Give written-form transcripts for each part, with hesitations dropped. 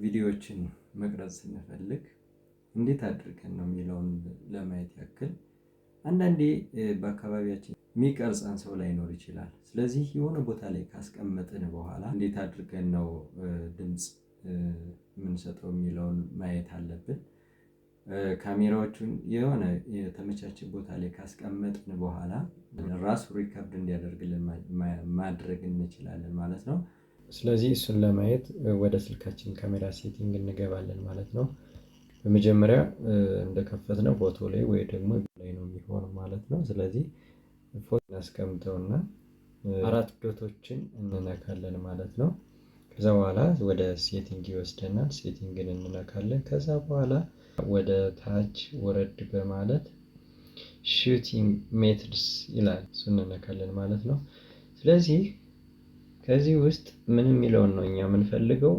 ቪዲዮዎችን መቅረጽ ስንፈልግ እንዴት አድርገን ነው የሚለውን ለማየት ያክል አንዳንዴ በአካባቢያችን የሚቀርጸን ሰው ላይኖር ይችላል። ስለዚህ የሆነ ቦታ ላይ ካስቀመጥን በኋላ እንዴት አድርገን ነው ድምፅ የምንሰጠው የሚለውን ማየት አለብን። ካሜራዎቹን የሆነ የተመቻቸ ቦታ ላይ ካስቀመጥን በኋላ ራሱ ሪከርድ እንዲያደርግልን ማድረግ እንችላለን ማለት ነው። ስለዚህ እሱን ለማየት ወደ ስልካችን ካሜራ ሴቲንግ እንገባለን ማለት ነው። በመጀመሪያ እንደከፈትነው ፎቶ ላይ ወይ ደግሞ ላይ ነው የሚሆነው ማለት ነው። ስለዚህ ፎቶ እናስቀምጠውና አራት ዶቶችን እንነካለን ማለት ነው። ከዛ በኋላ ወደ ሴቲንግ ይወስደናል። ሴቲንግን እንነካለን። ከዛ በኋላ ወደ ታች ወረድ በማለት ሹቲንግ ሜትድስ ይላል፣ እሱን እንነካለን ማለት ነው። ስለዚህ ከዚህ ውስጥ ምን የሚለውን ነው እኛ የምንፈልገው?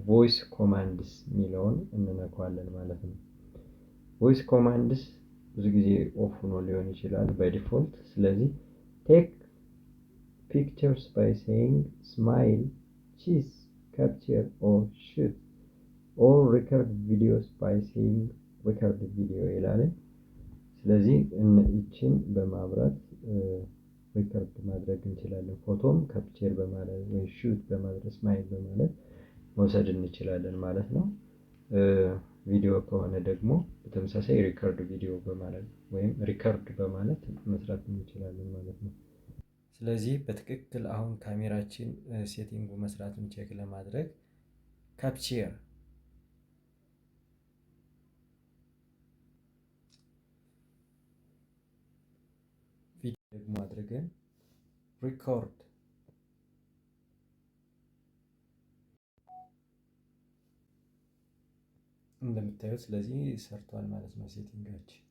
ቮይስ ኮማንድስ የሚለውን እንነካዋለን ማለት ነው። ቮይስ ኮማንድስ ብዙ ጊዜ ኦፍ ሆኖ ሊሆን ይችላል ባይ ዲፎልት። ስለዚህ ቴክ ፒክቸርስ ባይ ሴይንግ ስማይል፣ ቺዝ፣ ካፕቸር ኦር ሹት ኦር ሪከርድ ቪዲዮስ ባይ ሴይንግ ሪከርድ ቪዲዮ ይላል። ስለዚህ ይችን በማብራት ሪከርድ ማድረግ እንችላለን። ፎቶም ካፕቸር በማለት ወይ ሹት በማድረግ ስማይል በማለት መውሰድ እንችላለን ማለት ነው። ቪዲዮ ከሆነ ደግሞ በተመሳሳይ ሪከርድ ቪዲዮ በማለት ወይም ሪከርድ በማለት መስራት እንችላለን ማለት ነው። ስለዚህ በትክክል አሁን ካሜራችን ሴቲንጉ መስራቱን ቼክ ለማድረግ ካፕቸር ቪዲዮ ደግሞ አድርገን ሪኮርድ እንደምታዩት ስለዚህ ሰርቷል ማለት ነው ሴቲንጋችን።